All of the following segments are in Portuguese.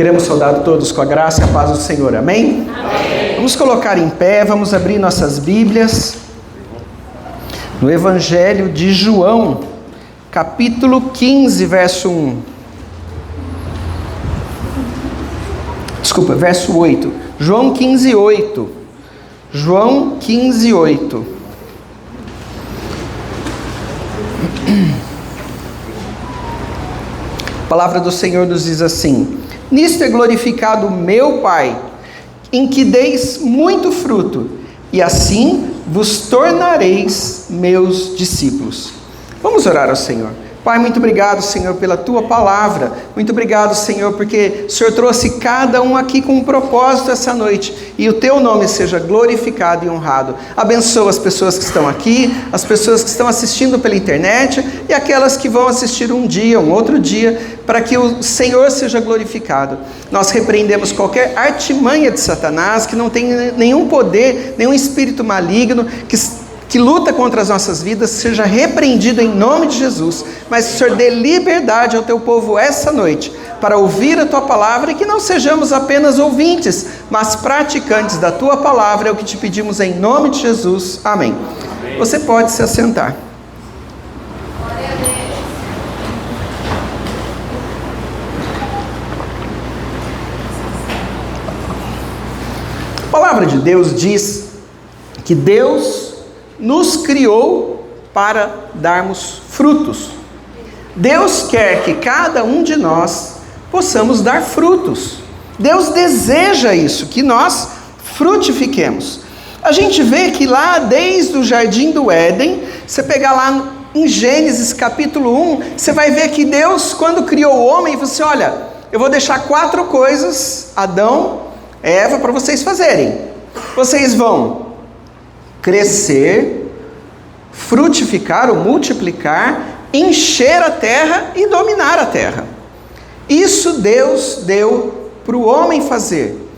Queremos saudar todos com a graça e a paz do Senhor, amém? Amém. Vamos colocar em pé, vamos abrir nossas Bíblias no Evangelho de João, capítulo 15, verso 8. João 15, 8. João 15, 8. A palavra do Senhor nos diz assim: nisto é glorificado o meu Pai, em que deis muito fruto, e assim vos tornareis meus discípulos. Vamos orar ao Senhor. Pai, muito obrigado, Senhor, pela Tua palavra. Muito obrigado, Senhor, porque o Senhor trouxe cada um aqui com um propósito essa noite. E o Teu nome seja glorificado e honrado. Abençoa as pessoas que estão aqui, as pessoas que estão assistindo pela internet e aquelas que vão assistir um dia, um outro dia, para que o Senhor seja glorificado. Nós repreendemos qualquer artimanha de Satanás, que não tem nenhum poder, nenhum espírito maligno, que luta contra as nossas vidas, seja repreendido em nome de Jesus. Mas o Senhor dê liberdade ao Teu povo essa noite, para ouvir a Tua palavra, e que não sejamos apenas ouvintes, mas praticantes da Tua palavra. É o que te pedimos em nome de Jesus. Amém. Amém. Você pode se assentar. A palavra de Deus diz que Deus nos criou para darmos frutos. Deus quer que cada um de nós possamos dar frutos. Deus deseja isso, que nós frutifiquemos. A gente vê que lá desde o jardim do Éden, você pegar lá em Gênesis capítulo 1, você vai ver que Deus, quando criou o homem, falou assim: olha, eu vou deixar 4 coisas, Adão, Eva, para vocês fazerem. Vocês vão crescer, frutificar ou multiplicar, encher a terra e dominar a terra. Isso Deus deu para o homem fazer,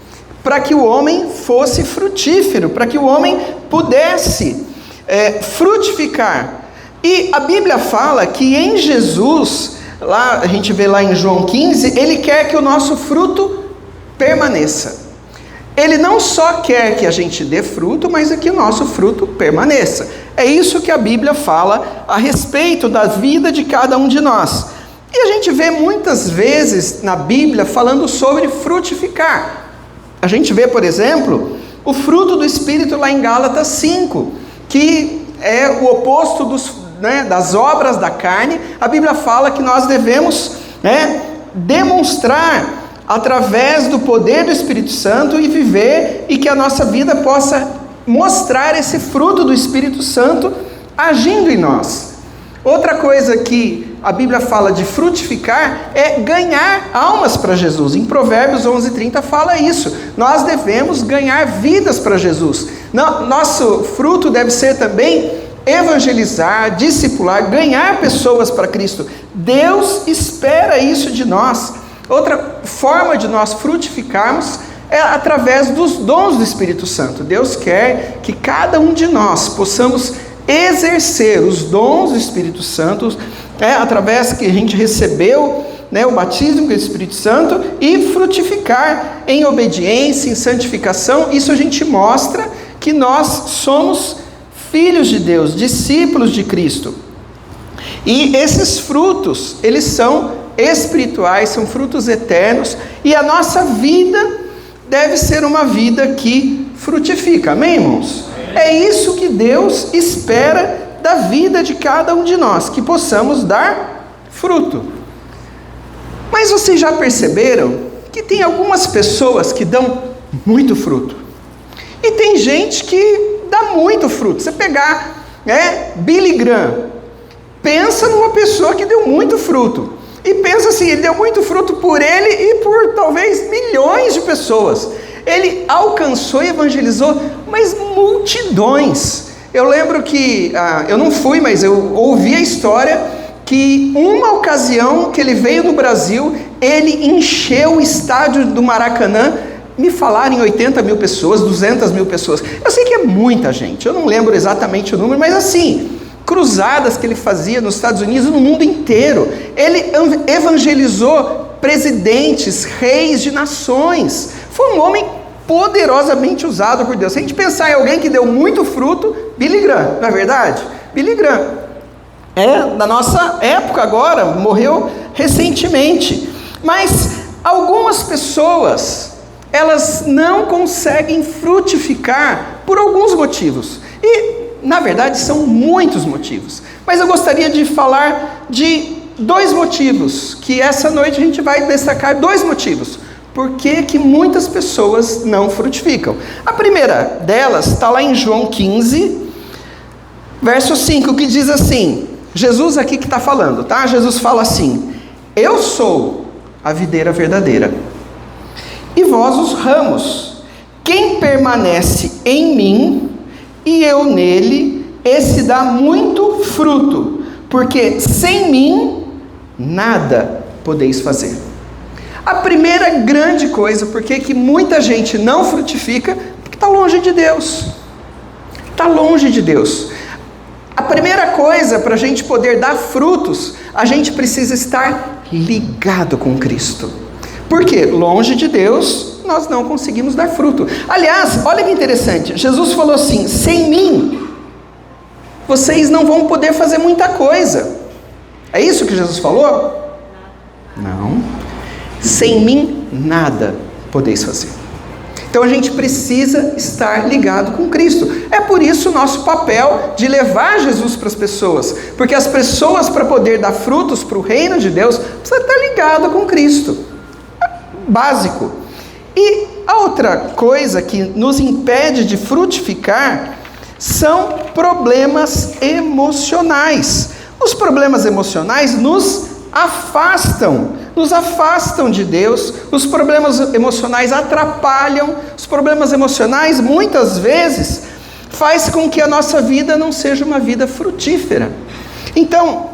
para que o homem fosse frutífero, para que o homem pudesse frutificar. E a Bíblia fala que em Jesus, lá a gente vê lá em João 15, Ele quer que o nosso fruto permaneça. Ele não só quer que a gente dê fruto, mas é que o nosso fruto permaneça. É isso que a Bíblia fala a respeito da vida de cada um de nós. E a gente vê muitas vezes na Bíblia falando sobre frutificar. A gente vê, por exemplo, o fruto do Espírito lá em Gálatas 5, que é o oposto das obras da carne. A Bíblia fala que nós devemos demonstrar através do poder do Espírito Santo e viver, e que a nossa vida possa mostrar esse fruto do Espírito Santo agindo em nós. Outra coisa que a Bíblia fala de frutificar é ganhar almas para Jesus. Em Provérbios 11:30 fala isso. Nós devemos ganhar vidas para Jesus. Nosso fruto deve ser também evangelizar, discipular, ganhar pessoas para Cristo. Deus espera isso de nós. Outra forma de nós frutificarmos é através dos dons do Espírito Santo. Deus quer que cada um de nós possamos exercer os dons do Espírito Santo, através que a gente recebeu o batismo do Espírito Santo, e frutificar em obediência, em santificação. Isso a gente mostra que nós somos filhos de Deus, discípulos de Cristo. E esses frutos, eles são espirituais, são frutos eternos, e a nossa vida deve ser uma vida que frutifica, amém, irmãos? É isso que Deus espera da vida de cada um de nós, que possamos dar fruto. Mas vocês já perceberam que tem algumas pessoas que dão muito fruto, e tem gente que dá muito fruto. Você pegar Billy Graham, pensa numa pessoa que deu muito fruto. E pensa assim, ele deu muito fruto por ele e por talvez milhões de pessoas. Ele alcançou e evangelizou, mas multidões. Eu lembro que, eu não fui, mas eu ouvi a história que uma ocasião que ele veio no Brasil, ele encheu o estádio do Maracanã. Me falaram em 80 mil pessoas, 200 mil pessoas. Eu sei que é muita gente, eu não lembro exatamente o número, mas assim, cruzadas que ele fazia nos Estados Unidos e no mundo inteiro. Ele evangelizou presidentes, reis de nações. Foi um homem poderosamente usado por Deus. Se a gente pensar em alguém que deu muito fruto, Billy Graham, não é verdade? Billy Graham é da nossa época agora, morreu recentemente. Mas algumas pessoas, elas não conseguem frutificar por alguns motivos. E, na verdade, são muitos motivos. Mas eu gostaria de falar de 2 motivos, que essa noite a gente vai destacar 2 motivos. Por que muitas pessoas não frutificam? A primeira delas está lá em João 15, verso 5, que diz assim, Jesus aqui que está falando, tá? Jesus fala assim, eu sou a videira verdadeira, e vós os ramos. Quem permanece em mim, e eu nele, esse dá muito fruto, porque sem mim, nada podeis fazer. A primeira grande coisa, porque que muita gente não frutifica, porque está longe de Deus. Está longe de Deus. A primeira coisa para a gente poder dar frutos, a gente precisa estar ligado com Cristo. Porque longe de Deus, nós não conseguimos dar fruto. Aliás, olha que interessante, Jesus falou assim, sem mim, vocês não vão poder fazer muita coisa. É isso que Jesus falou? Não. Sem mim, nada podeis fazer. Então a gente precisa estar ligado com Cristo. É por isso o nosso papel de levar Jesus para as pessoas. Porque as pessoas, para poder dar frutos para o reino de Deus, precisam estar ligado com Cristo. Básico. E a outra coisa que nos impede de frutificar são problemas emocionais. Os problemas emocionais nos afastam de Deus. Os problemas emocionais atrapalham. Os problemas emocionais muitas vezes faz com que a nossa vida não seja uma vida frutífera. Então,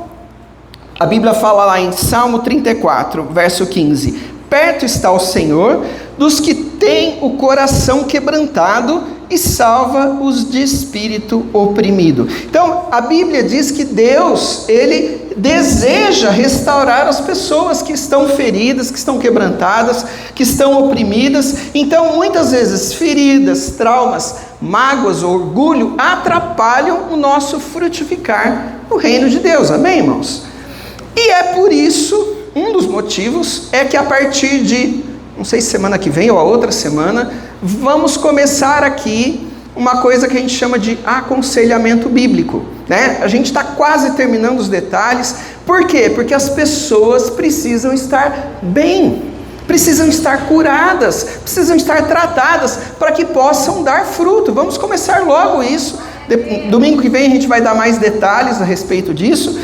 a Bíblia fala lá em Salmo 34, verso 15, perto está o Senhor dos que têm o coração quebrantado e salva os de espírito oprimido. Então, a Bíblia diz que Deus, Ele deseja restaurar as pessoas que estão feridas, que estão quebrantadas, que estão oprimidas. Então, muitas vezes, feridas, traumas, mágoas, orgulho, atrapalham o nosso frutificar no reino de Deus. Amém, irmãos? E é por isso, um dos motivos, é que a partir de, não sei se semana que vem ou a outra semana, vamos começar aqui uma coisa que a gente chama de aconselhamento bíblico, né? A gente está quase terminando os detalhes. Por quê? Porque as pessoas precisam estar bem, precisam estar curadas, precisam estar tratadas para que possam dar fruto. Vamos começar logo isso. Domingo que vem a gente vai dar mais detalhes a respeito disso.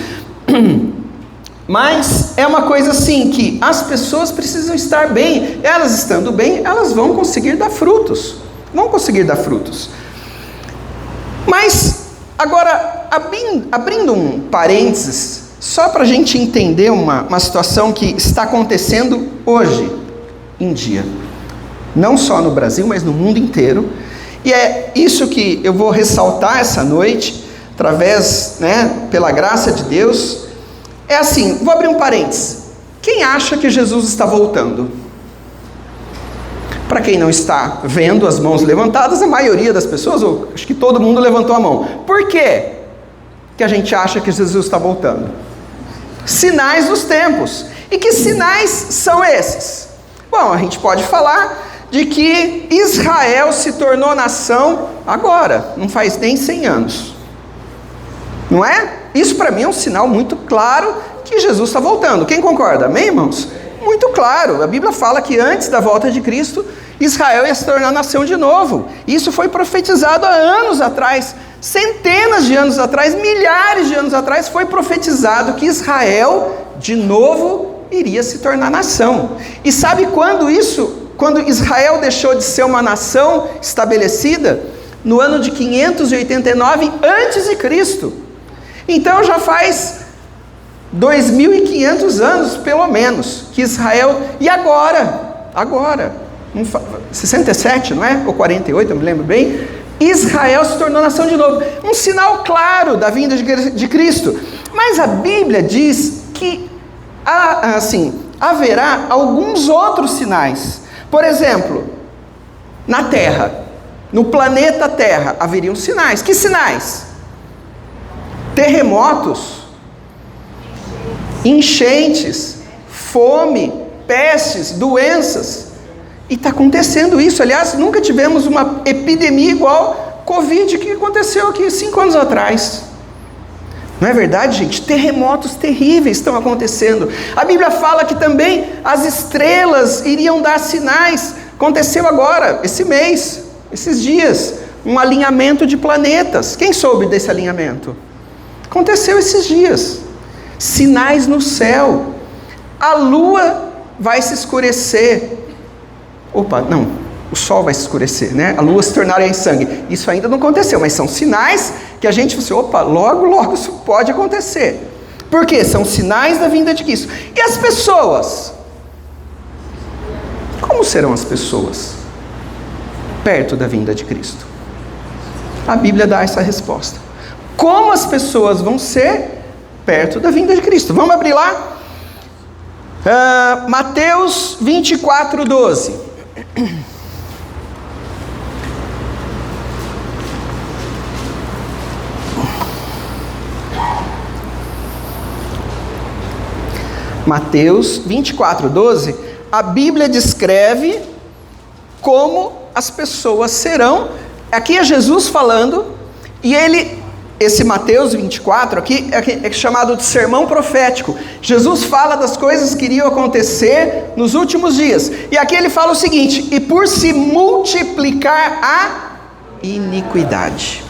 Mas é uma coisa assim, que as pessoas precisam estar bem. Elas estando bem, elas vão conseguir dar frutos. Vão conseguir dar frutos. Mas, agora, abrindo um parênteses, só para a gente entender uma situação que está acontecendo hoje em dia. Não só no Brasil, mas no mundo inteiro. E é isso que eu vou ressaltar essa noite, através, pela graça de Deus. É assim, vou abrir um parênteses. Quem acha que Jesus está voltando? Para quem não está vendo as mãos levantadas, a maioria das pessoas, ou acho que todo mundo levantou a mão. Por quê que a gente acha que Jesus está voltando? Sinais dos tempos. E que sinais são esses? Bom, a gente pode falar de que Israel se tornou nação agora, não faz nem 100 anos. Não é? Isso para mim é um sinal muito claro que Jesus está voltando. Quem concorda? Amém, irmãos? Muito claro. A Bíblia fala que antes da volta de Cristo, Israel ia se tornar nação de novo. Isso foi profetizado há anos atrás. Centenas de anos atrás, milhares de anos atrás, foi profetizado que Israel, de novo, iria se tornar nação. E sabe quando Israel deixou de ser uma nação estabelecida? No ano de 589 a.C. Então já faz 2.500 anos, pelo menos, que Israel... E agora, 67, não é? Ou 48, eu me lembro bem. Israel se tornou nação de novo. Um sinal claro da vinda de Cristo. Mas a Bíblia diz que, a haverá alguns outros sinais. Por exemplo, na Terra, no planeta Terra, haveriam sinais. Que sinais? Terremotos, enchentes, fome, pestes, doenças. E está acontecendo isso. Aliás, nunca tivemos uma epidemia igual Covid que aconteceu aqui 5 anos atrás. Não é verdade, gente? Terremotos terríveis estão acontecendo. A Bíblia fala que também as estrelas iriam dar sinais. Aconteceu agora, esse mês, esses dias, um alinhamento de planetas. Quem soube desse alinhamento? Aconteceu esses dias. Sinais no céu. A lua vai se escurecer. Opa, não, o sol vai se escurecer, né? A lua se tornará em sangue. Isso ainda não aconteceu, mas são sinais que a gente fala assim, opa, logo isso pode acontecer. Por quê? São sinais da vinda de Cristo. E as pessoas? Como serão as pessoas perto da vinda de Cristo? A Bíblia dá essa resposta. Como as pessoas vão ser perto da vinda de Cristo? Vamos abrir lá? Mateus 24, 12. Mateus 24, 12, a Bíblia descreve como as pessoas serão. Aqui é Jesus falando, e esse Mateus 24 aqui é chamado de sermão profético. Jesus fala das coisas que iriam acontecer nos últimos dias. E aqui ele fala o seguinte: e por se multiplicar a iniquidade,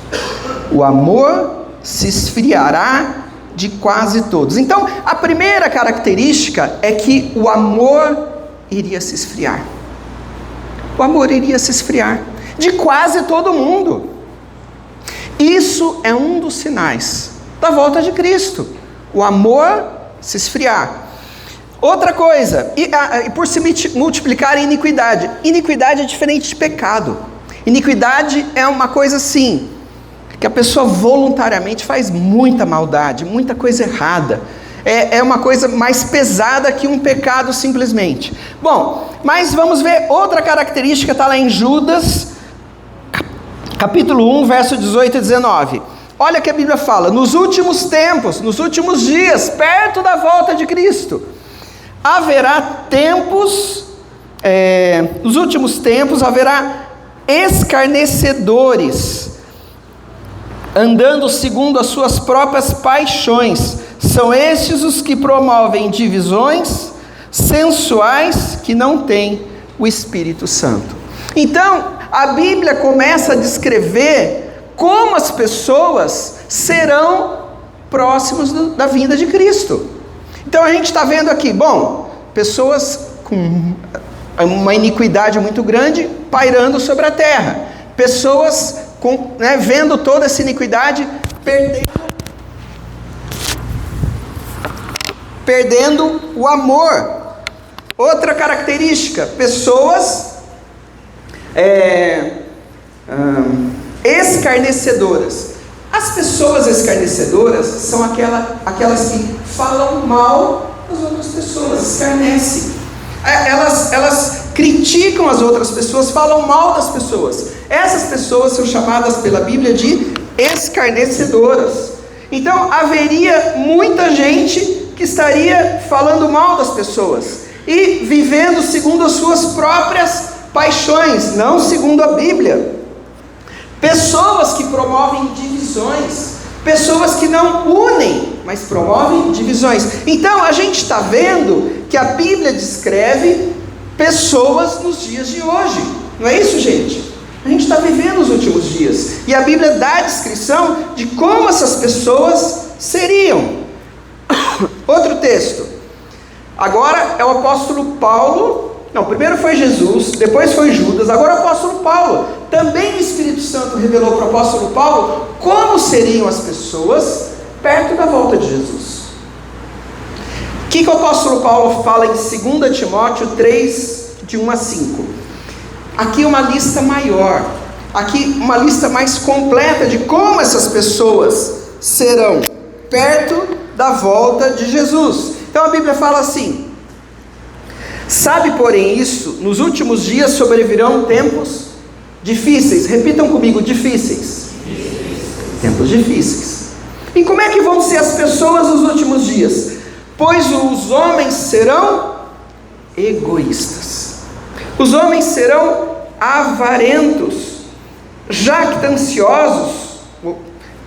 o amor se esfriará de quase todos. Então, a primeira característica é que o amor iria se esfriar. O amor iria se esfriar de quase todo mundo. Isso é um dos sinais da volta de Cristo. O amor se esfriar. Outra coisa, e por se multiplicar a iniquidade. Iniquidade é diferente de pecado. Iniquidade é uma coisa assim, que a pessoa voluntariamente faz muita maldade, muita coisa errada. É uma coisa mais pesada que um pecado simplesmente. Bom, mas vamos ver outra característica, está lá em Judas, capítulo 1, verso 18 e 19. Olha que a Bíblia fala: nos últimos tempos, nos últimos dias, perto da volta de Cristo, haverá tempos, nos últimos tempos haverá escarnecedores, andando segundo as suas próprias paixões. São estes os que promovem divisões, sensuais, que não têm o Espírito Santo. Então, a Bíblia começa a descrever como as pessoas serão próximos da vinda de Cristo. Então a gente está vendo aqui, pessoas com uma iniquidade muito grande pairando sobre a terra. Pessoas vendo toda essa iniquidade, perdendo o amor. Outra característica, pessoas escarnecedoras. As pessoas escarnecedoras são aquelas que falam mal das outras pessoas, escarnecem. Elas criticam as outras pessoas, falam mal das pessoas. Essas pessoas são chamadas pela Bíblia de escarnecedoras. Então haveria muita gente que estaria falando mal das pessoas e vivendo segundo as suas próprias paixões, não segundo a Bíblia. Pessoas que promovem divisões, pessoas que não unem, mas promovem divisões. Então a gente está vendo que a Bíblia descreve pessoas nos dias de hoje, não é isso, gente? A gente está vivendo os últimos dias, e a Bíblia dá a descrição de como essas pessoas seriam. Outro texto, agora é o apóstolo Paulo. Não, primeiro foi Jesus, depois foi Judas, agora o apóstolo Paulo. Também o Espírito Santo revelou para o apóstolo Paulo como seriam as pessoas perto da volta de Jesus. O que o apóstolo Paulo fala em 2 Timóteo 3, de 1 a 5? Aqui uma lista maior, aqui uma lista mais completa de como essas pessoas serão perto da volta de Jesus. Então a Bíblia fala assim: Sabe, porém, isso, nos últimos dias sobrevirão tempos difíceis. Repitam comigo, difíceis. Tempos difíceis. E como é que vão ser as pessoas nos últimos dias? Pois os homens serão egoístas. Os homens serão avarentos, jactanciosos,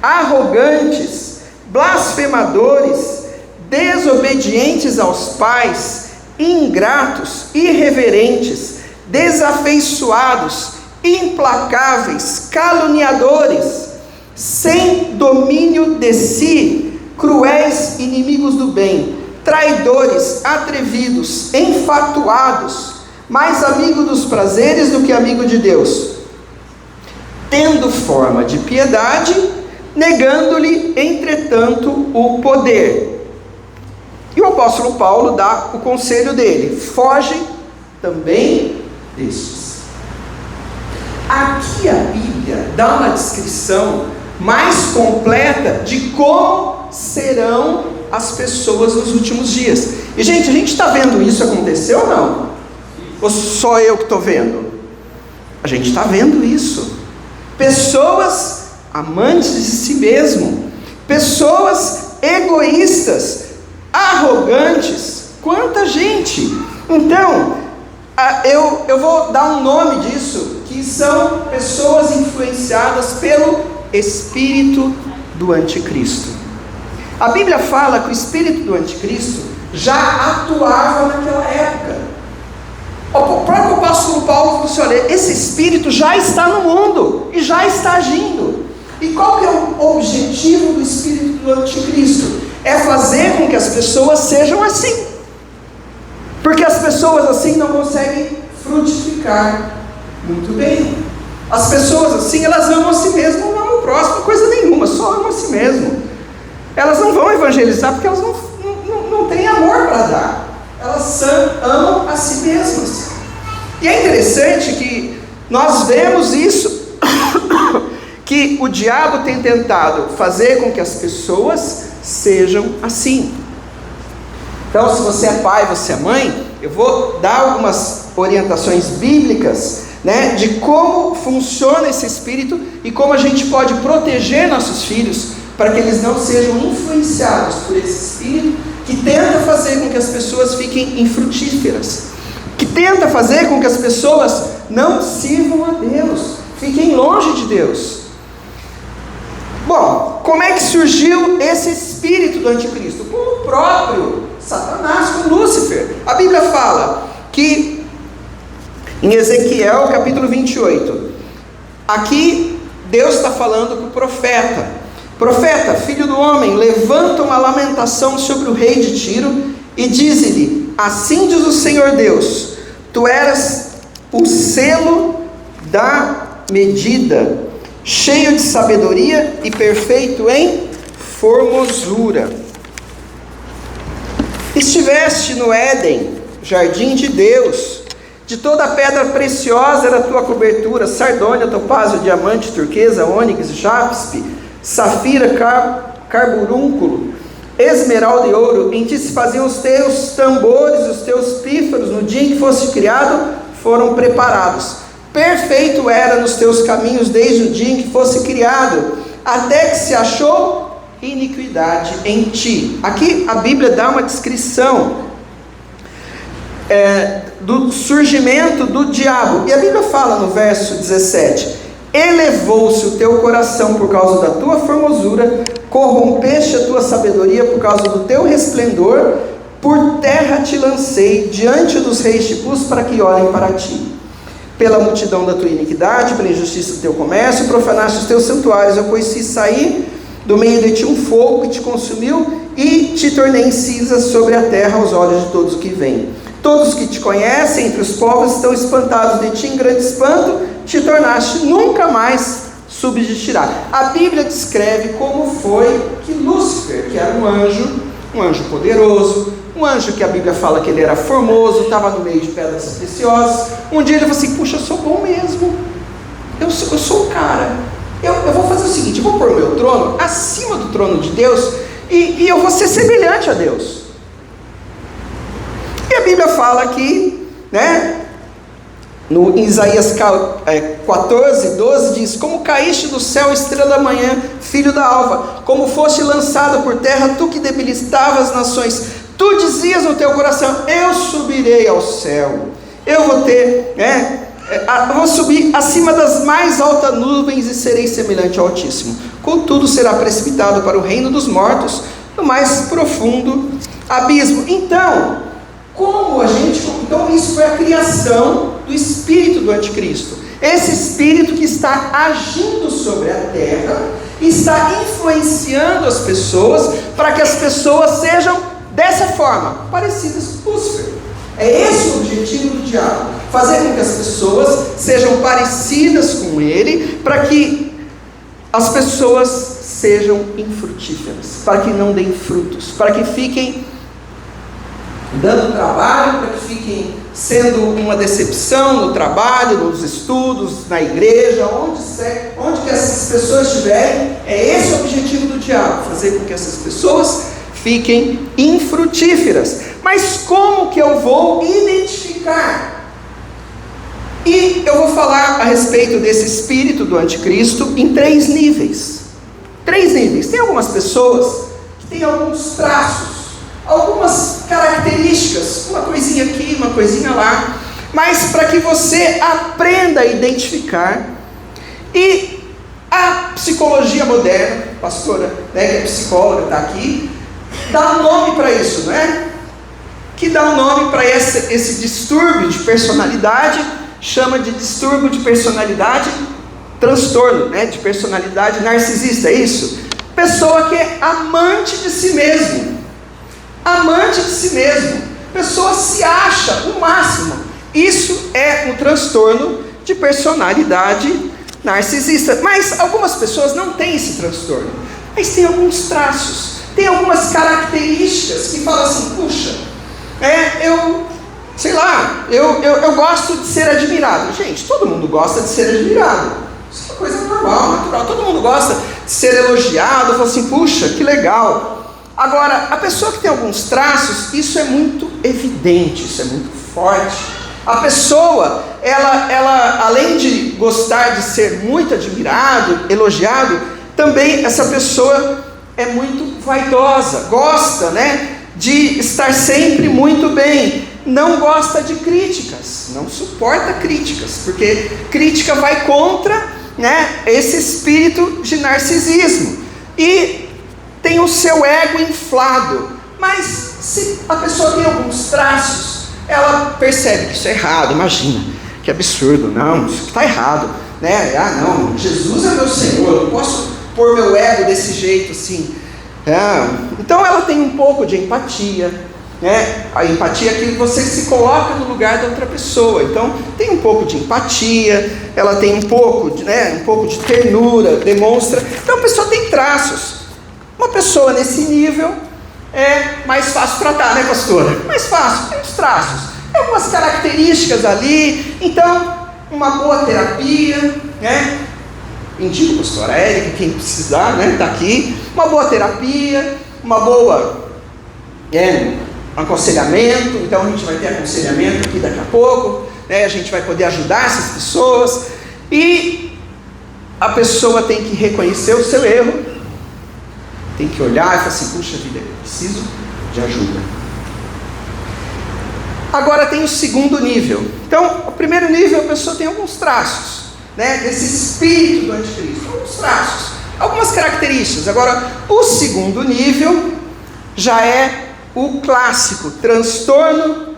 arrogantes, blasfemadores, desobedientes aos pais, ingratos, irreverentes, desafeiçoados, implacáveis, caluniadores, sem domínio de si, cruéis, inimigos do bem, traidores, atrevidos, enfatuados, mais amigo dos prazeres do que amigo de Deus, tendo forma de piedade, negando-lhe, entretanto, o poder. E o apóstolo Paulo dá o conselho dele: foge também destes. Aqui a Bíblia dá uma descrição mais completa de como serão as pessoas nos últimos dias. E gente, a gente está vendo isso acontecer ou não? Ou só eu que estou vendo? A gente está vendo isso. Pessoas amantes de si mesmo, pessoas egoístas, arrogantes. Quanta gente! Então, eu vou dar um nome disso, que são pessoas influenciadas pelo espírito do anticristo. A Bíblia fala que o espírito do anticristo já atuava naquela época. O próprio apóstolo Paulo falou assim: olha, esse espírito já está no mundo e já está agindo. E qual que é o objetivo do espírito do anticristo? É fazer com que as pessoas sejam assim, porque as pessoas assim não conseguem frutificar muito bem. As pessoas assim, elas amam a si mesmas, não amam o próximo, coisa nenhuma, só amam a si mesmo. Elas não vão evangelizar porque elas não têm amor para dar. Elas amam a si mesmas. E é interessante que nós vemos isso, que o diabo tem tentado fazer com que as pessoas sejam assim. Então, se você é pai, você é mãe, eu vou dar algumas orientações bíblicas, né, de como funciona esse espírito e como a gente pode proteger nossos filhos para que eles não sejam influenciados por esse espírito que tenta fazer com que as pessoas fiquem infrutíferas, que tenta fazer com que as pessoas não sirvam a Deus, fiquem longe de Deus. Bom, como é que surgiu esse espírito do anticristo? Com o próprio Satanás, com Lúcifer. A Bíblia fala que em Ezequiel capítulo 28, aqui Deus está falando para o profeta: profeta, filho do homem, levanta uma lamentação sobre o rei de Tiro e dize-lhe: assim diz o Senhor Deus, tu eras o selo da medida, cheio de sabedoria e perfeito em formosura. Estiveste no Éden, jardim de Deus, de toda a pedra preciosa era a tua cobertura, sardônia, topázio, diamante, turquesa, ônix, jaspe, safira, carburúnculo, esmeralda e ouro. Em ti se faziam os teus tambores, os teus pífaros, no dia em que foste criado, foram preparados. Perfeito era nos teus caminhos desde o dia em que fosse criado, até que se achou iniquidade em ti. Aqui a Bíblia dá uma descrição do surgimento do diabo. E a Bíblia fala no verso 17: elevou-se o teu coração por causa da tua formosura, corrompeste a tua sabedoria por causa do teu resplendor, por terra te lancei, diante dos reis te pus para que olhem para ti. Pela multidão da tua iniquidade, pela injustiça do teu comércio, profanaste os teus santuários. Eu pois fiz sair do meio de ti um fogo que te consumiu, e te tornei em cinza sobre a terra aos olhos de todos que vêm. Todos que te conhecem entre os povos estão espantados de ti, em grande espanto te tornaste, nunca mais subsistirá. A Bíblia descreve como foi que Lúcifer, que era um anjo poderoso, um anjo que a Bíblia fala que ele era formoso, estava no meio de pedras preciosas. Um dia ele falou assim: puxa, eu sou bom mesmo, eu sou o cara, eu vou fazer o seguinte, eu vou pôr o meu trono acima do trono de Deus, e eu vou ser semelhante a Deus. E a Bíblia fala que né? Em Isaías 14, 12 diz: como caíste do céu, estrela da manhã, filho da alva, como foste lançado por terra, tu que debilitavas as nações, tu dizias no teu coração: eu subirei ao céu, eu vou subir acima das mais altas nuvens e serei semelhante ao Altíssimo. Contudo será precipitado para o reino dos mortos, no mais profundo abismo. Então isso foi a criação do espírito do anticristo. Esse espírito que está agindo sobre a terra, está influenciando as pessoas, para que as pessoas sejam dessa forma, parecidas com Lúcifer. É esse o objetivo do diabo, fazer com que as pessoas sejam parecidas com ele, para que as pessoas sejam infrutíferas, para que não deem frutos, para que fiquem dando trabalho, para que fiquem sendo uma decepção no trabalho, nos estudos, na igreja, onde que essas pessoas estiverem. É esse o objetivo do diabo, fazer com que essas pessoas fiquem infrutíferas. Mas como que eu vou identificar? E eu vou falar a respeito desse espírito do anticristo em 3 níveis. 3 níveis. Tem algumas pessoas que têm alguns traços, algumas características, uma coisinha aqui, uma coisinha lá, mas para que você aprenda a identificar. E a psicologia moderna, pastora, né, que é psicóloga, está aqui, dá um nome para isso, não é? Que dá um nome para esse distúrbio de personalidade, chama de distúrbio de personalidade, transtorno, né, de personalidade narcisista, é isso? Pessoa que é amante de si mesmo. Amante de si mesmo, pessoa se acha o máximo. Isso é um transtorno de personalidade narcisista. Mas algumas pessoas não têm esse transtorno, mas tem alguns traços, tem algumas características que falam assim: puxa, eu gosto de ser admirado. Gente, todo mundo gosta de ser admirado, isso é uma coisa normal, natural. Todo mundo gosta de ser elogiado, fala assim: puxa, que legal. Agora, a pessoa que tem alguns traços, isso é muito evidente, isso é muito forte. A pessoa, ela além de gostar de ser muito admirado, elogiado, também essa pessoa é muito vaidosa, gosta, né, de estar sempre muito bem, não gosta de críticas, não suporta críticas, porque crítica vai contra, né, esse espírito de narcisismo. E tem o seu ego inflado. Mas se a pessoa tem alguns traços, ela percebe que isso é errado. Imagina, que absurdo, não, isso está errado, né? Não, Jesus é meu Senhor, eu não posso pôr meu ego desse jeito assim. Então ela tem um pouco de empatia, né? A empatia é que você se coloca no lugar da outra pessoa. Então tem um pouco de empatia, ela tem um pouco de ternura, demonstra. Então a pessoa tem traços. Uma pessoa nesse nível é mais fácil tratar, né, pastora? Mais fácil, tem os traços, tem algumas características ali. Então, uma boa terapia, né? Indico a pastora Érica, quem precisar, né, está aqui. Uma boa terapia, uma boa aconselhamento. Então, a gente vai ter aconselhamento aqui daqui a pouco, né? A gente vai poder ajudar essas pessoas. E a pessoa tem que reconhecer o seu erro, tem que olhar e falar assim: puxa vida, eu preciso de ajuda. Agora tem o segundo nível. Então, o primeiro nível, a pessoa tem alguns traços, né, desse espírito do anticristo, alguns traços, algumas características. Agora, o segundo nível já é o clássico transtorno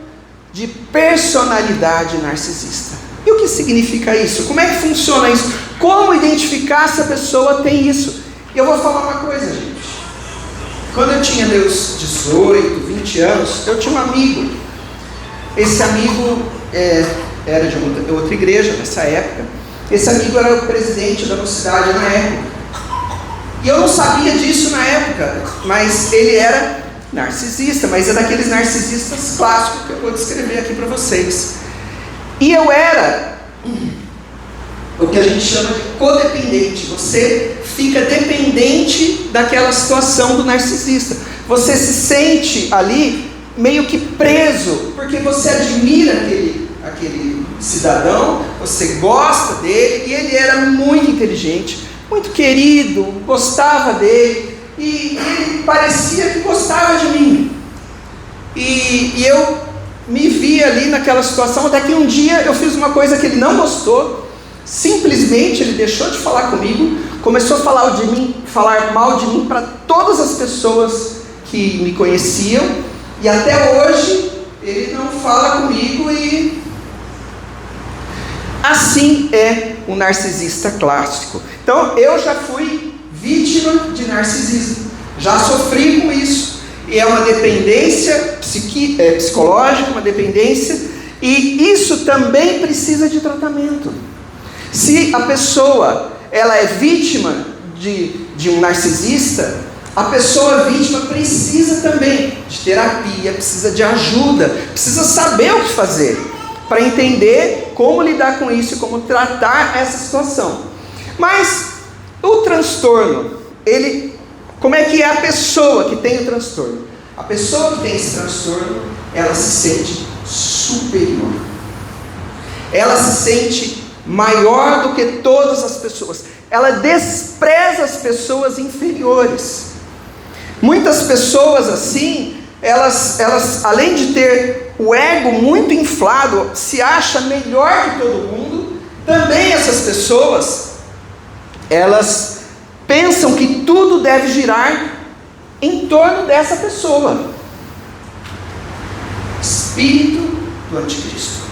de personalidade narcisista. E o que significa isso? Como é que funciona isso? Como identificar se a pessoa tem isso? E eu vou falar uma coisa, gente. Quando eu tinha meus 18, 20 anos, eu tinha um amigo. Esse amigo era de outra igreja nessa época. Esse amigo era o presidente da mocidade na época. E eu não sabia disso na época, mas ele era narcisista, mas é daqueles narcisistas clássicos que eu vou descrever aqui para vocês. E eu era o que a gente chama de codependente. Você fica dependente daquela situação do narcisista. Você se sente ali meio que preso, porque você admira aquele cidadão, você gosta dele, e ele era muito inteligente, muito querido, gostava dele, e ele parecia que gostava de mim, e eu me vi ali naquela situação, até que um dia eu fiz uma coisa que ele não gostou. Simplesmente ele deixou de falar comigo, começou a falar mal de mim para todas as pessoas que me conheciam, e até hoje ele não fala comigo, e assim é um narcisista clássico. Então eu já fui vítima de narcisismo, já sofri com isso, e é uma dependência psicológica, uma dependência, e isso também precisa de tratamento. Se a pessoa ela é vítima de um narcisista, a pessoa vítima precisa também de terapia, precisa de ajuda, precisa saber o que fazer para entender como lidar com isso e como tratar essa situação. Mas o transtorno, como é que é a pessoa que tem o transtorno? A pessoa que tem esse transtorno, ela se sente superior, ela se sente maior do que todas as pessoas, ela despreza as pessoas inferiores. Muitas pessoas assim, elas além de ter o ego muito inflado, se acham melhor que todo mundo. Também essas pessoas, elas pensam que tudo deve girar em torno dessa pessoa. Espírito do anticristo,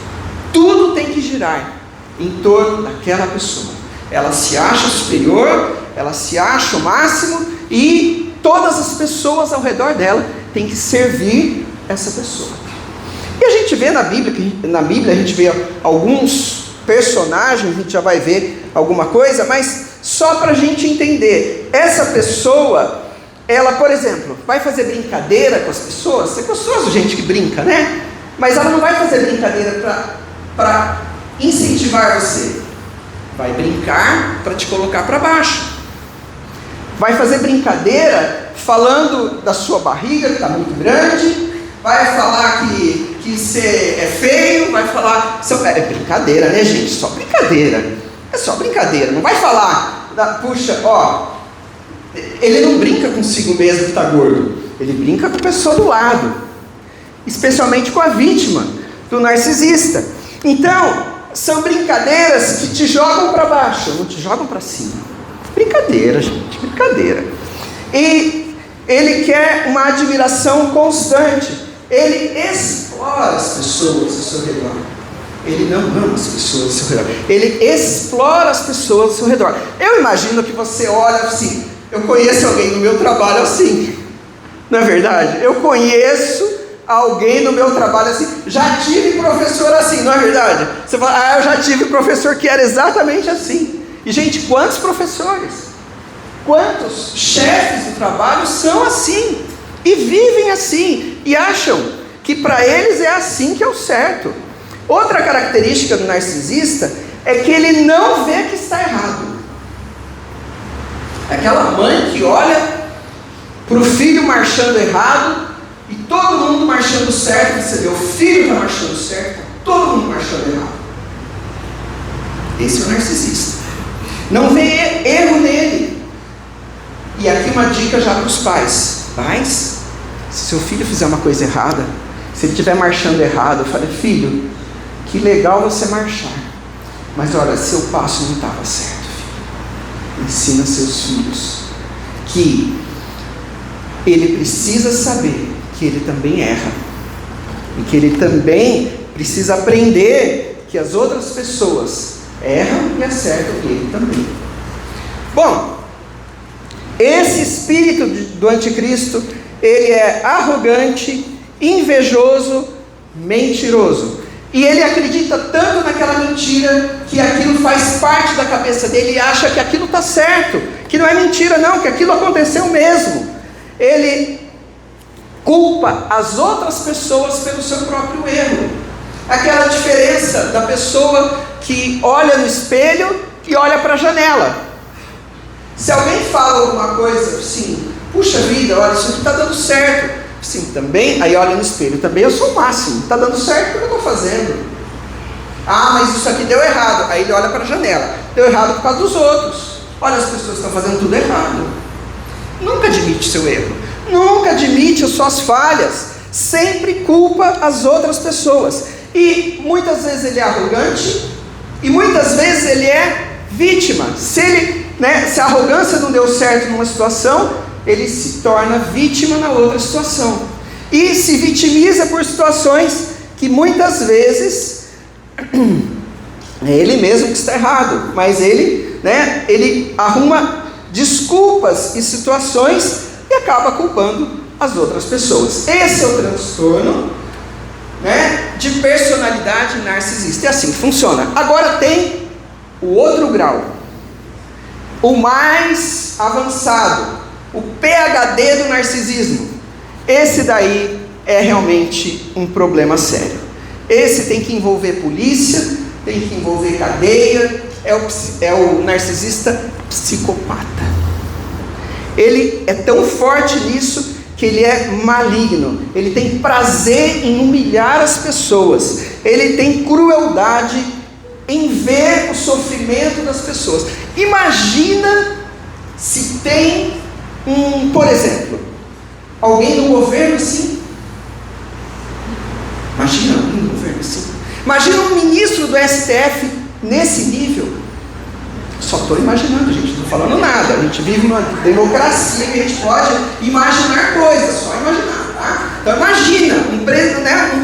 tudo tem que girar em torno daquela pessoa. Ela se acha superior, ela se acha o máximo, e todas as pessoas ao redor dela têm que servir essa pessoa. E a gente vê na Bíblia a gente vê alguns personagens, a gente já vai ver alguma coisa, mas só para a gente entender, essa pessoa, ela, por exemplo, vai fazer brincadeira com as pessoas. É gostoso gente que brinca, né? Mas ela não vai fazer brincadeira para incentivar você, vai brincar para te colocar para baixo, vai fazer brincadeira falando da sua barriga que está muito grande, vai falar que você é feio, vai falar, é brincadeira, né, gente? Só brincadeira, é só brincadeira, não vai falar, puxa, ó, ele não brinca consigo mesmo que está gordo, ele brinca com a pessoa do lado, especialmente com a vítima do narcisista. Então, são brincadeiras que te jogam para baixo, não te jogam para cima. Brincadeira, gente, brincadeira. E ele quer uma admiração constante. Ele explora as pessoas ao seu redor. Ele não ama as pessoas ao seu redor. Ele explora as pessoas ao seu redor. Eu imagino que você olha assim, eu conheço alguém no meu trabalho assim. Não é verdade? Eu conheço alguém no meu trabalho assim, já tive professor assim, não é verdade? Você fala, eu já tive professor que era exatamente assim. E gente, quantos professores, quantos chefes do trabalho são assim, e vivem assim, e acham que para eles é assim que é o certo. Outra característica do narcisista é que ele não vê que está errado. Aquela mãe que olha para o filho marchando errado, e todo mundo marchando certo, você vê, o filho está marchando certo, todo mundo marchando errado. Esse é o narcisista. Não vê erro nele. E aqui uma dica já para os pais. Pais, se seu filho fizer uma coisa errada, se ele estiver marchando errado, eu falei, filho, que legal você marchar, mas olha, seu passo não estava certo, filho. Ensina seus filhos que ele precisa saber que ele também erra, e que ele também precisa aprender que as outras pessoas erram e acertam, e ele também. Bom, esse espírito do anticristo, ele é arrogante, invejoso, mentiroso, e ele acredita tanto naquela mentira, que aquilo faz parte da cabeça dele, e acha que aquilo está certo, que não é mentira não, que aquilo aconteceu mesmo. Ele culpa as outras pessoas pelo seu próprio erro. Aquela diferença da pessoa que olha no espelho e olha para a janela. Se alguém fala alguma coisa assim, puxa vida, olha, isso aqui está dando certo. Sim, também, aí olha no espelho, também eu sou o máximo, está dando certo o que eu estou fazendo. Ah, mas isso aqui deu errado. Aí ele olha para a janela. Deu errado por causa dos outros. Olha, as pessoas estão fazendo tudo errado. Nunca admite seu erro. Nunca admite as suas falhas. Sempre culpa as outras pessoas. E muitas vezes ele é arrogante. E muitas vezes ele é vítima. Se a arrogância não deu certo numa situação, ele se torna vítima na outra situação. E se vitimiza por situações que muitas vezes é ele mesmo que está errado, mas ele arruma desculpas e situações e acaba culpando as outras pessoas. Esse é o transtorno, de personalidade narcisista. E assim funciona. Agora tem o outro grau, o mais avançado, o PhD do narcisismo. Esse daí é realmente um problema sério. Esse tem que envolver polícia, tem que envolver cadeia, é o narcisista psicopata. Ele é tão forte nisso que ele é maligno, ele tem prazer em humilhar as pessoas, ele tem crueldade em ver o sofrimento das pessoas. Imagina se tem por exemplo, alguém no governo assim. Imagina alguém no governo assim. Imagina um ministro do STF nesse nível. Só estou imaginando, gente, não estou falando nada. A gente vive numa democracia que a gente pode imaginar coisas, só imaginar, tá? Então imagina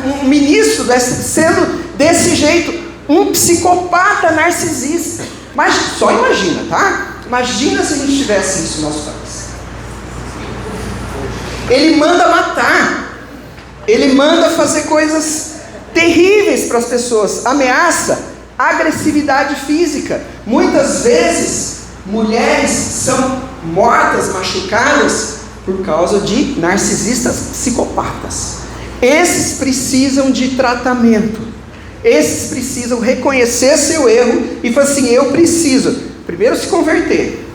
um ministro do STF sendo desse jeito, um psicopata narcisista. Mas só imagina, tá? Imagina se a gente tivesse isso no nosso país. Ele manda matar, ele manda fazer coisas terríveis para as pessoas, ameaça, agressividade física. Muitas vezes mulheres são mortas, machucadas por causa de narcisistas psicopatas. Esses precisam de tratamento, esses precisam reconhecer seu erro e falar assim: eu preciso primeiro se converter,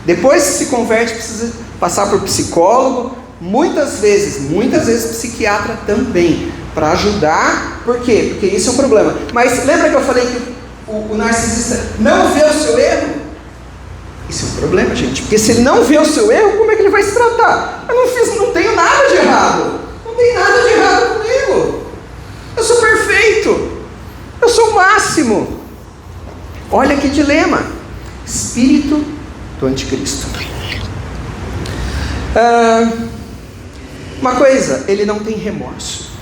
depois se converte, precisa passar por psicólogo, muitas vezes psiquiatra também, para ajudar. Por quê? Porque isso é um problema. Mas lembra que eu falei que o narcisista não vê o seu erro? Isso é um problema, gente, porque se ele não vê o seu erro, como é que ele vai se tratar? Eu não tenho nada de errado, não tem nada de errado comigo, eu sou perfeito, eu sou o máximo. Olha que dilema. Espírito do anticristo. Uma coisa, ele não tem remorso,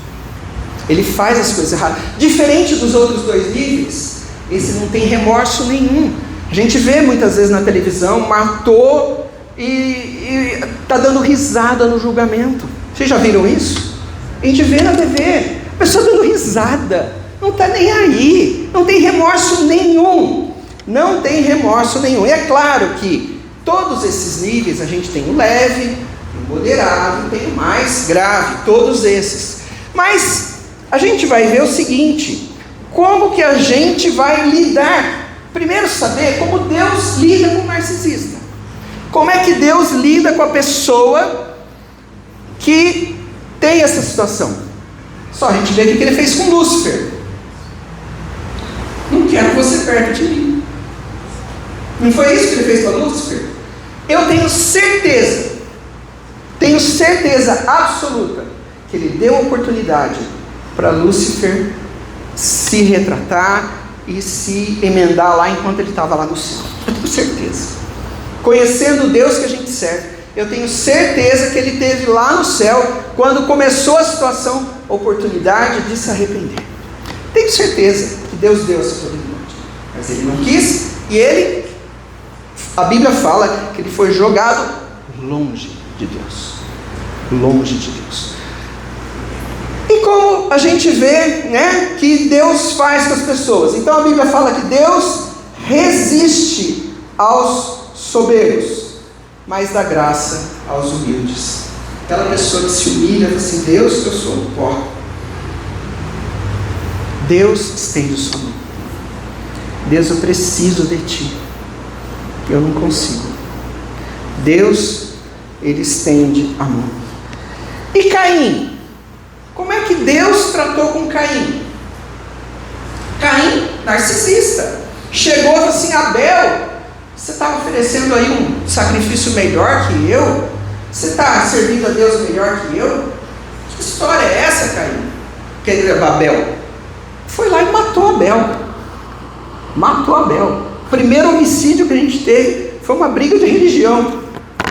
ele faz as coisas erradas. Diferente dos outros dois níveis, esse não tem remorso nenhum. A gente vê muitas vezes na televisão, matou e está dando risada no julgamento. Vocês já viram isso? A gente vê na TV, a pessoa dando risada, não está nem aí, não tem remorso nenhum. Não tem remorso nenhum. E é claro que todos esses níveis, a gente tem o leve, o moderado, tem o mais grave, todos esses. Mas a gente vai ver o seguinte: como que a gente vai lidar? Primeiro saber como Deus lida com o narcisista. Como é que Deus lida com a pessoa que tem essa situação? Só a gente vê o que ele fez com Lúcifer. Não quero você perto de mim. Não foi isso que ele fez com Lúcifer? Eu tenho certeza absoluta que ele deu oportunidade para Lúcifer se retratar e se emendar lá enquanto ele estava lá no céu. Eu tenho certeza. Conhecendo o Deus que a gente serve, eu tenho certeza que ele teve lá no céu, quando começou a situação, oportunidade de se arrepender. Tenho certeza que Deus deu essa oportunidade, mas ele não quis, e a Bíblia fala que ele foi jogado longe de Deus. Longe de Deus. E como a gente vê, que Deus faz com as pessoas? Então a Bíblia fala que Deus resiste aos soberbos, mas dá graça aos humildes. Aquela pessoa que se humilha, fala assim: Deus, eu sou um pó. Deus estende sua mão. Deus, eu preciso de ti. Eu não consigo. Deus, ele estende a mão. E Caim? Como é que Deus tratou com Caim? Caim, narcisista, chegou e falou assim: Abel, você está oferecendo aí um sacrifício melhor que eu? Você está servindo a Deus melhor que eu? Que história é essa, Caim? Quer dizer, Abel foi lá e matou Abel. Matou Abel. Primeiro homicídio que a gente teve foi uma briga de religião.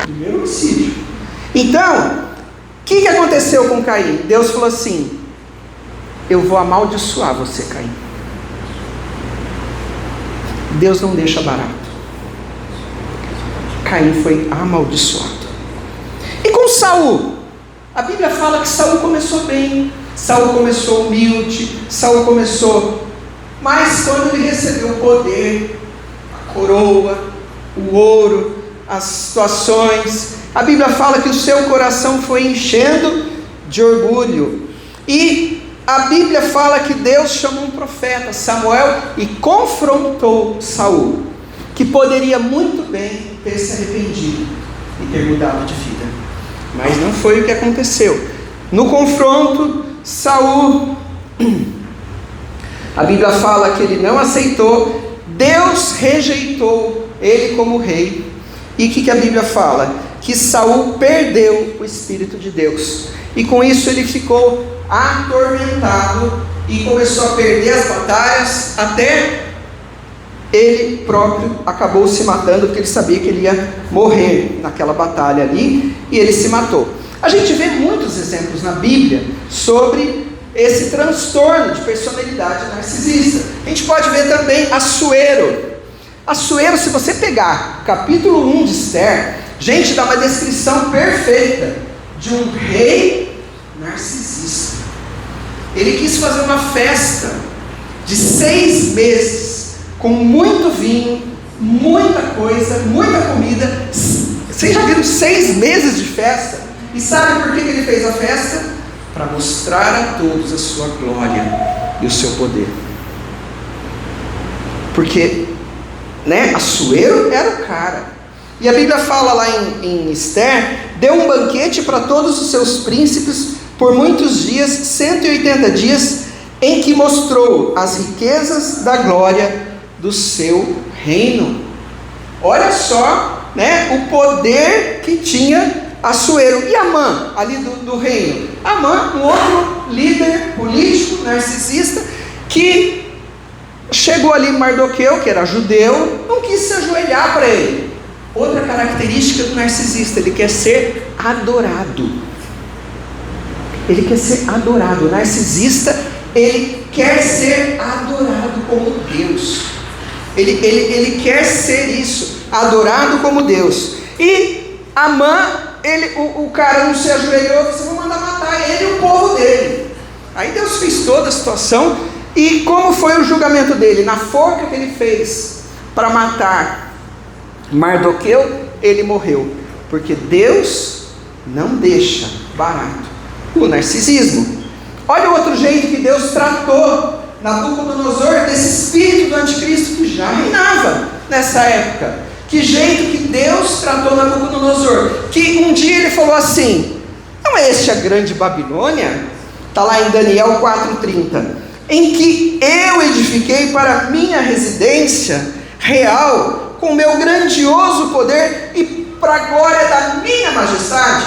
Primeiro homicídio. Então, o que aconteceu com Caim? Deus falou assim: eu vou amaldiçoar você, Caim. Deus não deixa barato. Caim foi amaldiçoado. E com Saul? A Bíblia fala que Saul começou bem, Saul começou humilde, Saul começou, mas quando ele recebeu o poder, a coroa, o ouro, as situações, a Bíblia fala que o seu coração foi enchendo de orgulho. E a Bíblia fala que Deus chamou um profeta, Samuel, e confrontou Saul, que poderia muito bem ter se arrependido e ter mudado de vida, mas não foi o que aconteceu. No confronto, Saul, a Bíblia fala que ele não aceitou, Deus rejeitou ele como rei. E o que a Bíblia fala? Que Saul perdeu o Espírito de Deus, e com isso ele ficou atormentado e começou a perder as batalhas, até ele próprio acabou se matando, porque ele sabia que ele ia morrer naquela batalha ali, e ele se matou. A gente vê muitos exemplos na Bíblia sobre esse transtorno de personalidade narcisista. A gente pode ver também Assuero. Assuero, se você pegar capítulo 1 de Esther, gente, dá uma descrição perfeita de um rei narcisista. Ele quis fazer uma festa de 6 meses, com muito vinho, muita coisa, muita comida. Vocês já viram 6 meses de festa? E sabe por que ele fez a festa? Para mostrar a todos a sua glória e o seu poder. Porque, Assuero era o cara. E a Bíblia fala lá em Esther, deu um banquete para todos os seus príncipes por muitos dias, 180 dias, em que mostrou as riquezas da glória do seu reino. Olha só, o poder que tinha Assuero. E Amã, ali do reino? Amã, um outro líder político, narcisista, que chegou ali Mardoqueu, que era judeu, não quis se ajoelhar para ele. Outra característica do narcisista, ele quer ser adorado. Ele quer ser adorado. O narcisista, ele quer ser adorado como Deus. Ele quer ser isso, adorado como Deus. E Amã, o cara não se ajoelhou, você vai mandar matar ele e o povo dele. Aí Deus fez toda a situação. E como foi o julgamento dele? Na forca que ele fez para matar Mardoqueu, ele morreu, porque Deus não deixa barato o narcisismo. Olha o outro jeito que Deus tratou Nabucodonosor, desse espírito do anticristo que já reinava nessa época. Que jeito que Deus tratou Nabucodonosor, que um dia ele falou assim: não é este a grande Babilônia? Está lá em Daniel 4,30, em que eu edifiquei para minha residência real, com meu grandioso poder e para a glória da minha majestade.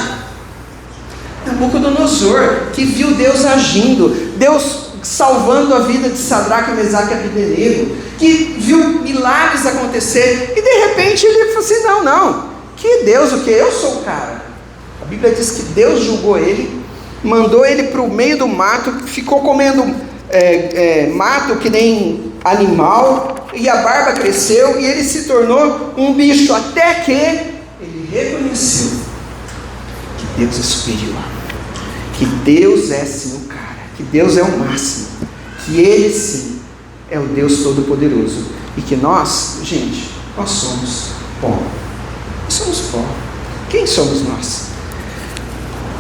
Nabucodonosor, que viu Deus agindo, Deus salvando a vida de Sadraque, Mesaque e Abdenego, que viu milagres acontecer, e de repente ele falou assim: não, que Deus o que? Eu sou o cara. A Bíblia diz que Deus julgou ele, mandou ele para o meio do mato, ficou comendo mato que nem animal, e a barba cresceu, e ele se tornou um bicho, até que ele reconheceu que Deus é superior, que Deus é sim o cara, que Deus é o máximo, que Ele sim é o Deus Todo-Poderoso, e que nós, gente, nós somos pó. Nós somos pó. Quem somos nós?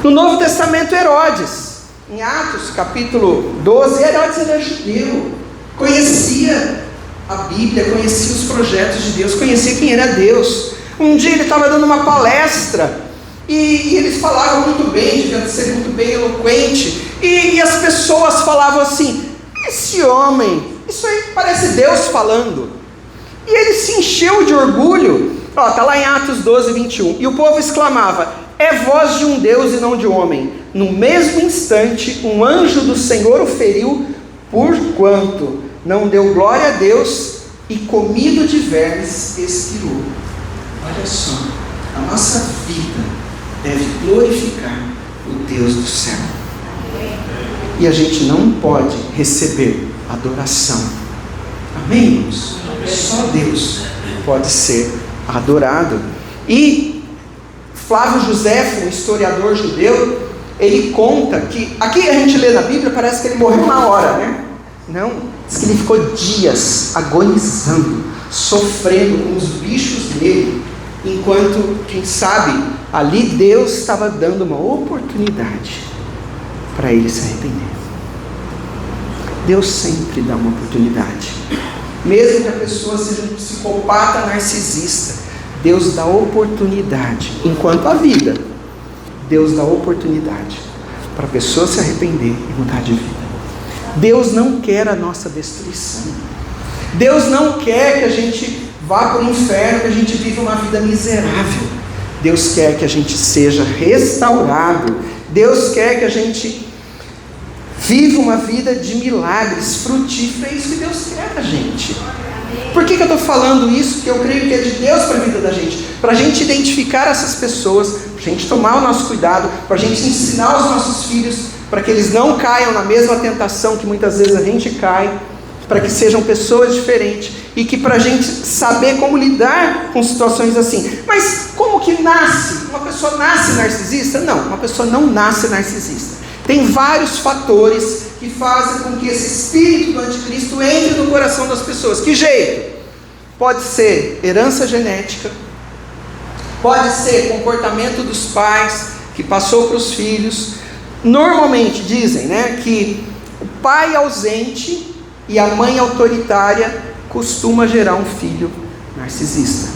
No Novo Testamento, Herodes, em Atos capítulo 12, Herodes era judeu, conhecia a Bíblia, conhecia os projetos de Deus, conhecia quem era Deus. Um dia ele estava dando uma palestra, e eles falavam muito bem, devia ser muito bem eloquente, e as pessoas falavam assim: esse homem isso aí parece Deus falando. E ele se encheu de orgulho. Está lá em Atos 12, 21. E o povo exclamava: é voz de um Deus e não de homem. No mesmo instante, um anjo do Senhor o feriu, porquanto não deu glória a Deus e comido de vermes expirou. Olha só, a nossa vida deve glorificar o Deus do céu. E a gente não pode receber adoração. Amém, irmãos? Só Deus pode ser adorado. E Flávio Josefo, um historiador judeu, ele conta que, aqui a gente lê na Bíblia, parece que ele morreu na hora, né? Não, diz que ele ficou dias agonizando, sofrendo com os bichos dele, enquanto, quem sabe, ali Deus estava dando uma oportunidade para ele se arrepender. Deus sempre dá uma oportunidade, mesmo que a pessoa seja um psicopata narcisista. Deus dá oportunidade, enquanto a vida, Deus dá oportunidade para a pessoa se arrepender e mudar de vida. Deus não quer a nossa destruição. Deus não quer que a gente vá para o inferno, que a gente viva uma vida miserável. Deus quer que a gente seja restaurado. Deus quer que a gente viva uma vida de milagres, frutífera. É isso que Deus quer da gente. Por que eu estou falando isso? Porque eu creio que é de Deus para a vida da gente, para a gente identificar essas pessoas, para a gente tomar o nosso cuidado, para a gente ensinar os nossos filhos, para que eles não caiam na mesma tentação que muitas vezes a gente cai, para que sejam pessoas diferentes, e que para a gente saber como lidar com situações assim. Mas como que nasce? Uma pessoa nasce narcisista? Não, uma pessoa não nasce narcisista. Tem vários fatores que fazem com que esse espírito do anticristo entre no coração das pessoas. Que jeito? Pode ser herança genética, pode ser comportamento dos pais que passou para os filhos. Normalmente dizem, né, que o pai ausente e a mãe autoritária costuma gerar um filho narcisista.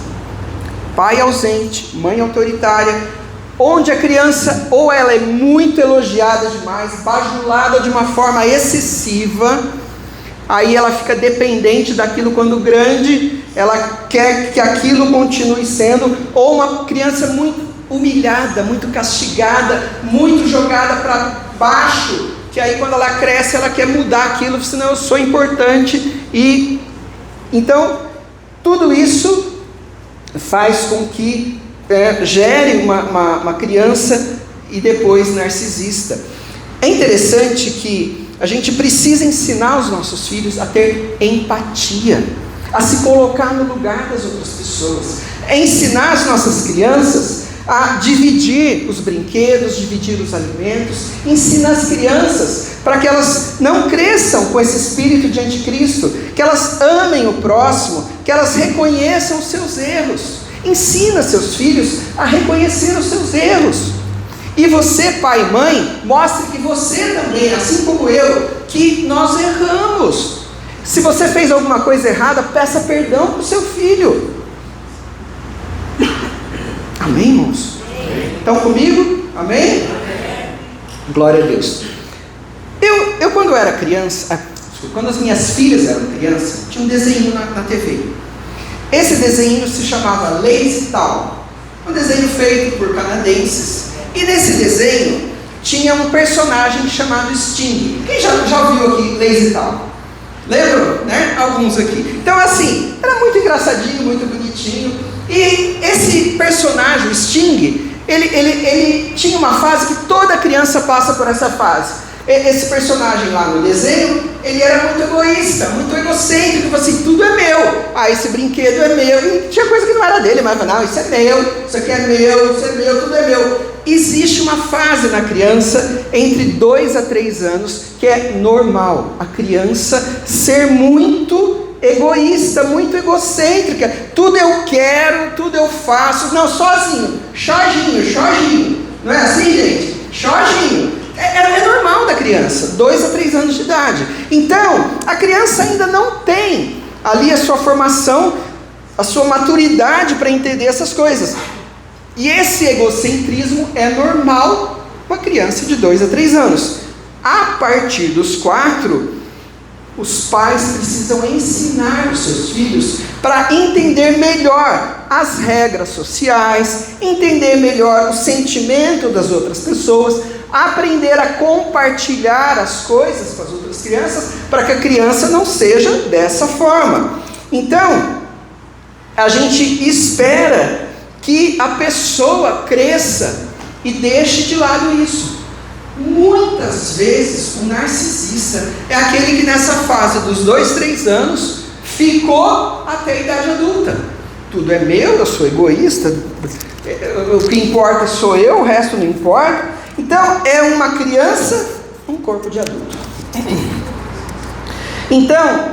Pai ausente, mãe autoritária, onde a criança ou ela é muito elogiada demais, bajulada de uma forma excessiva, aí ela fica dependente daquilo. Quando grande, ela quer que aquilo continue sendo, ou uma criança muito humilhada, muito castigada, muito jogada para baixo, que aí quando ela cresce, ela quer mudar aquilo, senão eu sou importante. E então, tudo isso faz com que gere uma criança e depois narcisista. É interessante que a gente precisa ensinar os nossos filhos a ter empatia, a se colocar no lugar das outras pessoas, ensinar as nossas crianças a dividir os brinquedos, dividir os alimentos. Ensina as crianças para que elas não cresçam com esse espírito de anticristo, que elas amem o próximo, que elas reconheçam os seus erros. Ensina seus filhos a reconhecer os seus erros. E você, pai e mãe, mostre que você também, assim como eu, que nós erramos. Se você fez alguma coisa errada, peça perdão para o seu filho. Amém, irmãos? Estão comigo? Amém? Glória a Deus. Eu quando era criança, quando as minhas filhas eram crianças, tinha um desenho na TV. Esse desenho se chamava Lazy Town, um desenho feito por canadenses. E nesse desenho tinha um personagem chamado Sting. Quem já viu aqui Lazy Town? Lembram? Né? Alguns aqui. Então assim, era muito engraçadinho, muito bonitinho. E esse personagem, Sting, ele tinha uma fase que toda criança passa por essa fase. Esse personagem lá no desenho, ele era muito egoísta, muito egocêntrico, assim, tudo é meu, esse brinquedo é meu, e tinha coisa que não era dele, mas não, isso é meu, isso aqui é meu, isso é meu, tudo é meu. Existe uma fase na criança, entre 2 a 3 anos, que é normal, a criança ser muito egoísta, muito egocêntrica, tudo eu quero, tudo eu faço, não, sozinho, Jorginho, não é assim, gente? Jorginho. É normal da criança, 2 a 3 anos de idade. Então, a criança ainda não tem ali a sua formação, a sua maturidade para entender essas coisas. E esse egocentrismo é normal com a criança de 2 a 3 anos. A partir dos 4, os pais precisam ensinar os seus filhos para entender melhor as regras sociais, entender melhor o sentimento das outras pessoas, aprender a compartilhar as coisas com as outras crianças, para que a criança não seja dessa forma. Então, a gente espera que a pessoa cresça e deixe de lado isso. Muitas vezes o narcisista é aquele que nessa fase dos 2, 3 anos ficou até a idade adulta. Tudo é meu, eu sou egoísta, o que importa sou eu, o resto não importa. Então é uma criança, um corpo de adulto. Então,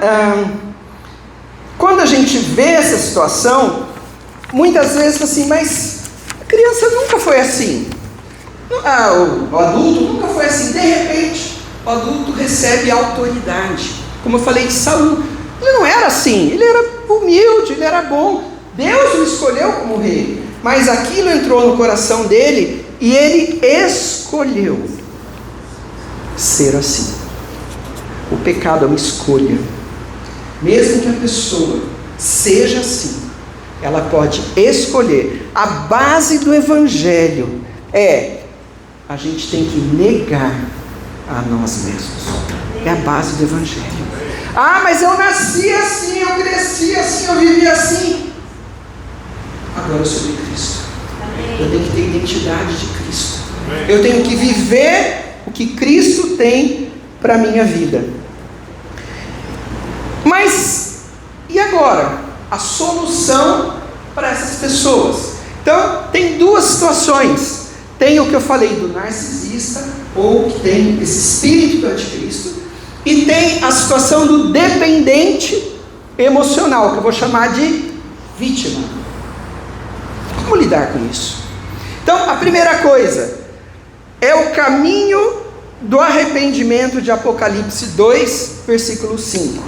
quando a gente vê essa situação, muitas vezes assim, mas a criança nunca foi assim. O adulto nunca foi assim. De repente, o adulto recebe autoridade. Como eu falei de Saul, ele não era assim, ele era humilde, ele era bom. Deus o escolheu como rei, mas aquilo entrou no coração dele e ele escolheu ser assim. O pecado é uma escolha. Mesmo que a pessoa seja assim, ela pode escolher. A base do evangelho é: a gente tem que negar a nós mesmos. É a base do evangelho. Ah, mas eu nasci assim, eu cresci assim, eu vivi assim. Agora eu sou de Cristo. Eu tenho que ter identidade de Cristo. Eu tenho que viver o que Cristo tem para a minha vida. Mas, e agora? A solução para essas pessoas. Então, tem duas situações. Tem o que eu falei do narcisista, ou que tem esse espírito do anticristo, e tem a situação do dependente emocional, que eu vou chamar de vítima. Como lidar com isso? Então, a primeira coisa é o caminho do arrependimento de Apocalipse 2, versículo 5.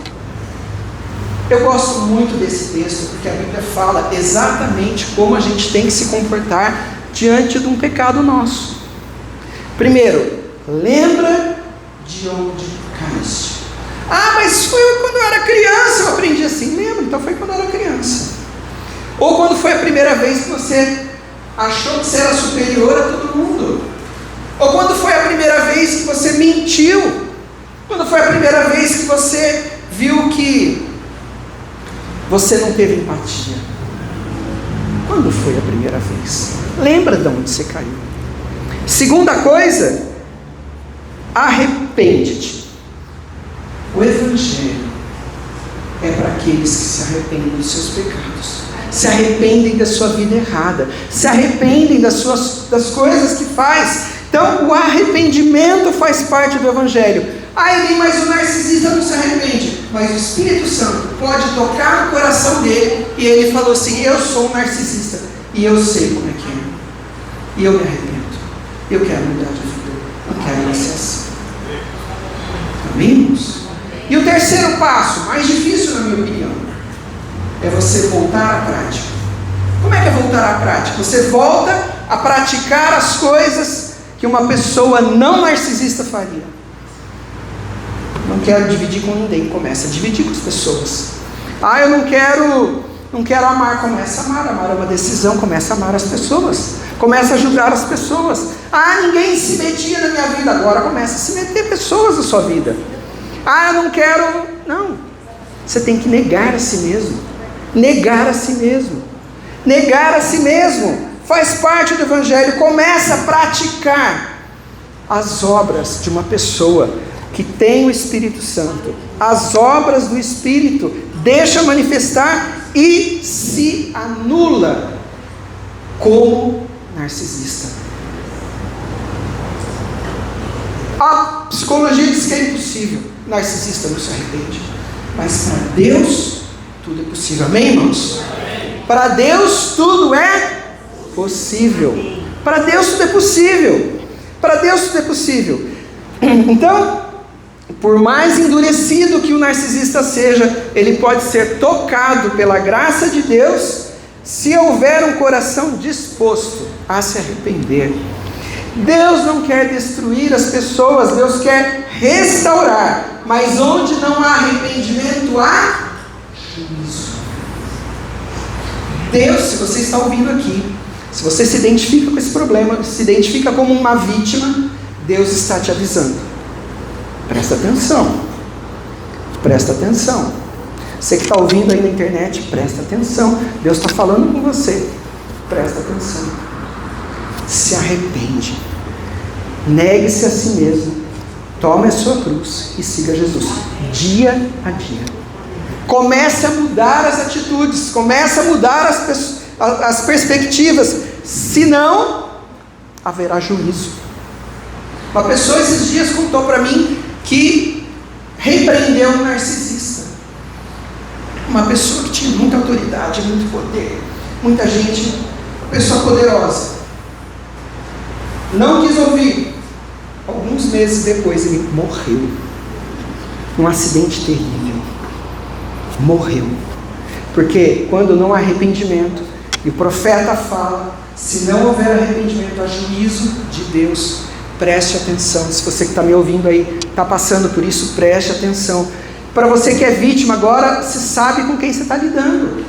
Eu gosto muito desse texto, porque a Bíblia fala exatamente como a gente tem que se comportar diante de um pecado nosso. Primeiro, lembra de onde caíste. Ah, mas foi quando eu era criança eu aprendi assim. Lembra? Então foi quando eu era criança. Ou quando foi a primeira vez que você achou que você era superior a todo mundo. Ou quando foi a primeira vez que você mentiu. Quando foi a primeira vez que você viu que você não teve empatia. Quando foi a primeira vez? Lembra de onde você caiu. Segunda coisa, arrepende-te. O evangelho é para aqueles que se arrependem dos seus pecados, se arrependem da sua vida errada, se arrependem das coisas que faz. Então o arrependimento faz parte do evangelho. Ele, mas o narcisista não se arrepende. Mas o Espírito Santo pode tocar no coração dele, e ele falou assim: eu sou um narcisista, e eu sei como é que é, e eu me arrependo, eu quero mudar de vida, eu quero mais ser assim. Amém, irmãos? E o terceiro passo, mais difícil na minha opinião, é você voltar à prática. Como é que é voltar à prática? Você volta a praticar as coisas que uma pessoa não narcisista faria. Não quero dividir com ninguém. Começa a dividir com as pessoas. Eu não quero amar. Começa a amar. Amar é uma decisão. Começa a amar as pessoas. Começa a ajudar as pessoas. Ninguém se metia na minha vida. Agora começa a se meter pessoas na sua vida. Eu não quero. Não. Você tem que negar a si mesmo. Negar a si mesmo. Negar a si mesmo. Faz parte do evangelho. Começa a praticar as obras de uma pessoa que tem o Espírito Santo. As obras do Espírito deixa manifestar e se anula como narcisista. A psicologia diz que é impossível. Narcisista não se arrepende. Mas para Deus tudo é possível. Amém, irmãos? Para Deus tudo é possível. Para Deus tudo é possível. Para Deus tudo é possível. Então, por mais endurecido que o narcisista seja, ele pode ser tocado pela graça de Deus, se houver um coração disposto a se arrepender. Deus não quer destruir as pessoas, Deus quer restaurar. Mas onde não há arrependimento, há juízo. Deus, se você está ouvindo aqui, se você se identifica com esse problema, se identifica como uma vítima, Deus está te avisando. Presta atenção. Presta atenção. Você que está ouvindo aí na internet, presta atenção. Deus está falando com você. Presta atenção. Se arrepende. Negue-se a si mesmo. Tome a sua cruz e siga Jesus. Dia a dia. Comece a mudar as atitudes. Comece a mudar as perspectivas. Senão, haverá juízo. Uma pessoa esses dias contou para mim que repreendeu um narcisista. Uma pessoa que tinha muita autoridade, muito poder, muita gente, uma pessoa poderosa. Não quis ouvir. Alguns meses depois ele morreu. Um acidente terrível. Morreu. Porque quando não há arrependimento, e o profeta fala, se não houver arrependimento, há juízo de Deus. Preste atenção. Se você que está me ouvindo aí está passando por isso, preste atenção. Para você que é vítima agora, você sabe com quem você está lidando.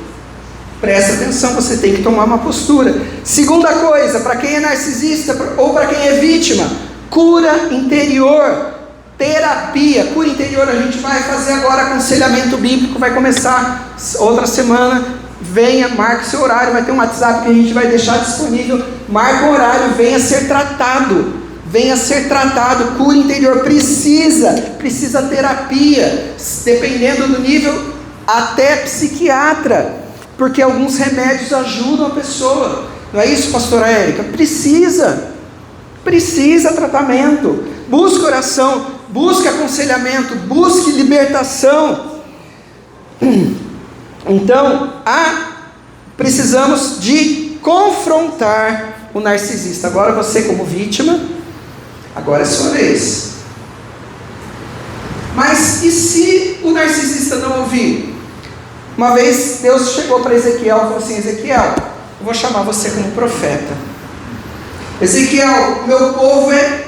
Preste atenção, você tem que tomar uma postura. Segunda coisa, para quem é narcisista ou para quem é vítima, cura interior, terapia. Cura interior a gente vai fazer agora, aconselhamento bíblico, vai começar outra semana. Venha, marque seu horário, vai ter um WhatsApp que a gente vai deixar disponível. Marque o horário, venha ser tratado. Venha ser tratado, cura interior, precisa terapia, dependendo do nível, até psiquiatra, porque alguns remédios ajudam a pessoa, não é isso, pastora Érica? Precisa tratamento, busque oração, busque aconselhamento, busque libertação. Então, precisamos de confrontar o narcisista. Agora você como vítima, agora é sua vez. Mas e se o narcisista não ouvir? Uma vez Deus chegou para Ezequiel e falou assim: Ezequiel, eu vou chamar você como profeta. Ezequiel, meu povo é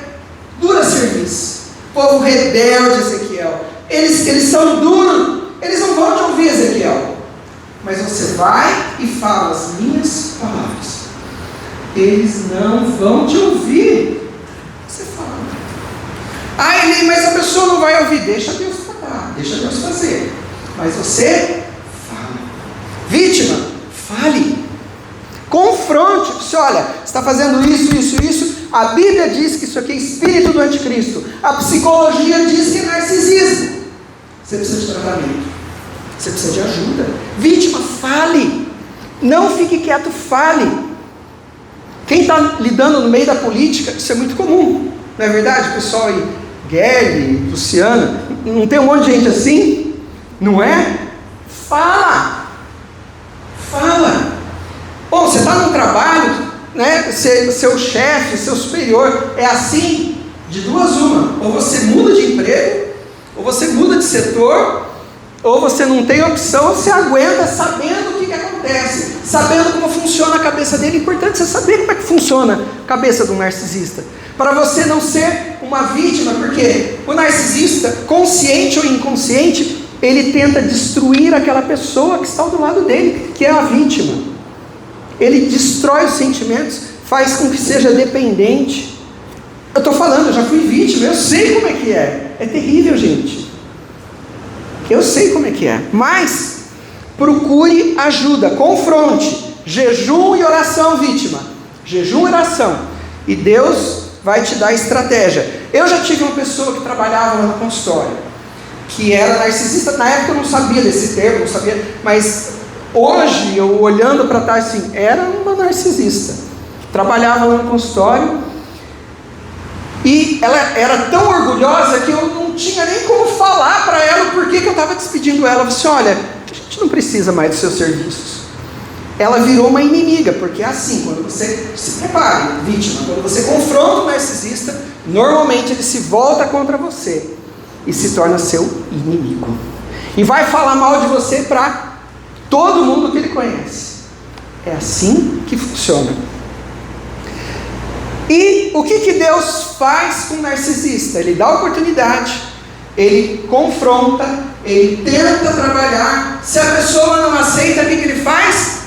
dura serviço, povo rebelde, Ezequiel. Eles são duros, eles não vão te ouvir, Ezequiel. Mas você vai e fala as minhas palavras. Eles não vão te ouvir. Você fala. Eli, mas a pessoa não vai ouvir. Deixa Deus falar, deixa Deus fazer. Mas você fala. Vítima, fale. Confronte. Você olha, você está fazendo isso. A Bíblia diz que isso aqui é espírito do anticristo. A psicologia diz que é narcisismo. Você precisa de tratamento. Você precisa de ajuda. Vítima, fale. Não fique quieto, fale. Quem está lidando no meio da política, isso é muito comum, não é verdade? Pessoal aí, Guilherme, Luciana, não tem um monte de gente assim? Não é? Fala. Bom, você está num trabalho, né? Seu chefe, seu superior é assim, de duas uma. Ou você muda de emprego, ou você muda de setor, ou você não tem opção, você aguenta sabendo o que acontece, sabendo como funciona a cabeça dele. É importante você saber como é que funciona a cabeça de um narcisista, para você não ser uma vítima, porque o narcisista, consciente ou inconsciente, ele tenta destruir aquela pessoa que está do lado dele, que é a vítima. Ele destrói os sentimentos, faz com que seja dependente. Eu estou falando, eu já fui vítima, eu sei como é que é. É terrível, gente. Eu sei como é que é. Mas procure ajuda, confronte, jejum e oração, vítima. Jejum e oração. E Deus vai te dar estratégia. Eu já tive uma pessoa que trabalhava no consultório, que era narcisista. Na época eu não sabia desse termo, não sabia, mas hoje, eu olhando para trás assim, era uma narcisista. Trabalhava lá no consultório. E ela era tão orgulhosa que eu não tinha nem como falar para ela o porquê que eu estava despedindo ela. Eu disse: olha, a gente não precisa mais dos seus serviços. Ela virou uma inimiga, porque é assim, quando você se prepare, vítima, quando você confronta o narcisista, normalmente ele se volta contra você e se torna seu inimigo. E vai falar mal de você para todo mundo que ele conhece. É assim que funciona. E o que Deus faz com o narcisista? Ele dá oportunidade, ele confronta, ele tenta trabalhar. Se a pessoa não aceita, o que ele faz?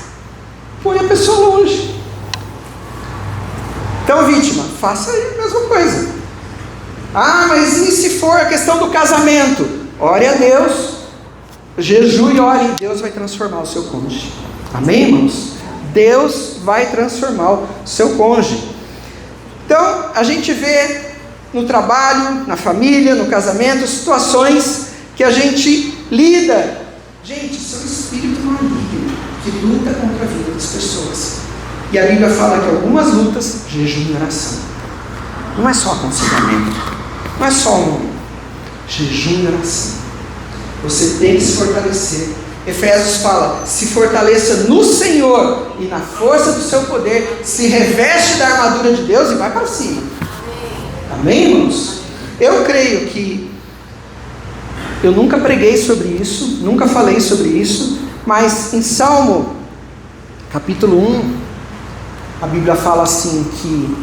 Põe a pessoa longe. Então, vítima, faça aí a mesma coisa. Ah, mas e se for a questão do casamento? Ore a Deus, jejue e ore, e Deus vai transformar o seu cônjuge. Amém, irmãos? Deus vai transformar o seu cônjuge. Então, a gente vê no trabalho, na família, no casamento, situações que a gente lida. Gente, isso é um espírito maligno que luta contra a vida das pessoas. E a Bíblia fala que algumas lutas, jejum e oração. Não é só aconselhamento, não é só um jejum e oração. Você tem que se fortalecer. Efésios fala, se fortaleça no Senhor e na força do seu poder, se reveste da armadura de Deus e vai para cima. Amém, irmãos? Eu creio que eu nunca preguei sobre isso, nunca falei sobre isso, mas em Salmo capítulo 1, a Bíblia fala assim que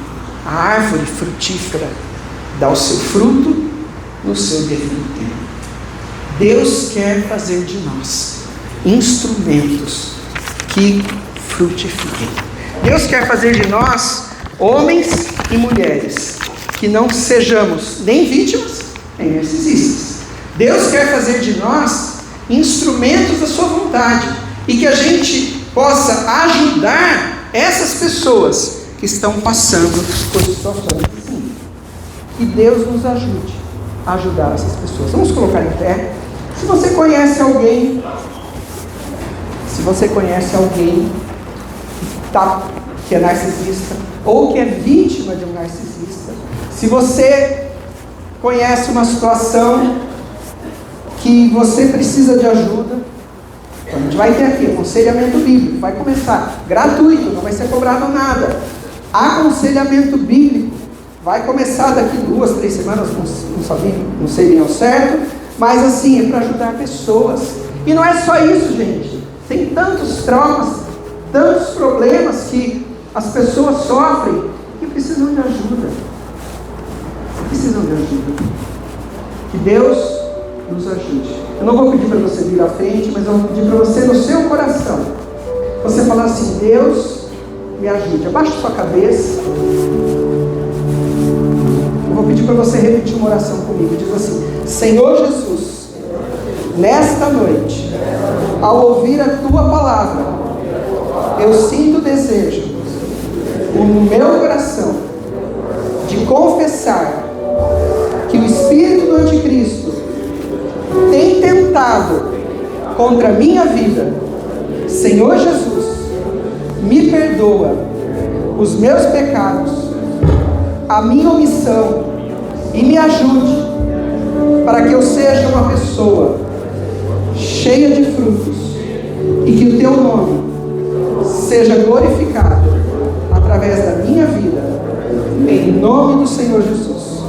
a árvore frutífera dá o seu fruto no seu devido tempo. Deus quer fazer de nós instrumentos que frutifiquem. Deus quer fazer de nós homens e mulheres que não sejamos nem vítimas, nem narcisistas. Deus quer fazer de nós instrumentos da sua vontade e que a gente possa ajudar essas pessoas que estão passando por situações assim. Que Deus nos ajude a ajudar essas pessoas. Vamos colocar em pé. Se você conhece alguém que é narcisista ou que é vítima de um narcisista, se você conhece uma situação que você precisa de ajuda, então a gente vai ter aqui aconselhamento bíblico, vai começar gratuito, não vai ser cobrado nada. Aconselhamento bíblico vai começar daqui 2, 3 semanas, não sei bem ao certo, mas assim, é para ajudar pessoas. E não é só isso, gente. Tem tantos traumas, tantos problemas que as pessoas sofrem que precisam de ajuda. Que Deus nos ajude. Eu não vou pedir para você vir à frente, mas eu vou pedir para você no seu coração. Você falar assim, Deus me ajude. Abaixe sua cabeça. Eu vou pedir para você repetir uma oração comigo. Diz assim, Senhor Jesus, nesta noite, ao ouvir a Tua palavra, eu sinto o desejo no meu coração de confessar que o espírito do anticristo tem tentado contra a minha vida. Senhor Jesus, me perdoa os meus pecados, a minha omissão, e me ajude para que eu seja uma pessoa cheia de frutos e que o Teu nome seja glorificado através da minha vida, em nome do Senhor Jesus.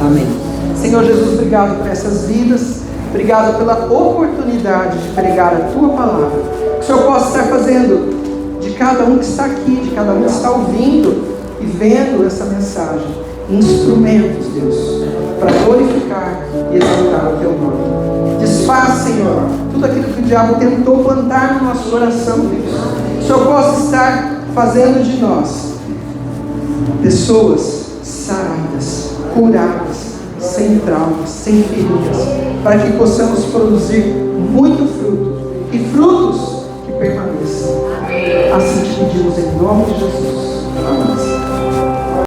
Amém. Senhor Jesus, obrigado por essas vidas, obrigado pela oportunidade de pregar a Tua palavra. Que o Senhor possa estar fazendo de cada um que está aqui, de cada um que está ouvindo e vendo essa mensagem, instrumentos, Deus, para glorificar e exaltar o Teu nome. Desfaz, Senhor, tudo aquilo que o diabo tentou plantar no nosso coração, Deus. Que o Senhor possa estar fazendo de nós pessoas saradas, curadas, sem traumas, sem feridas, para que possamos produzir muito fruto e frutos que permaneçam. Assim te pedimos em nome de Jesus.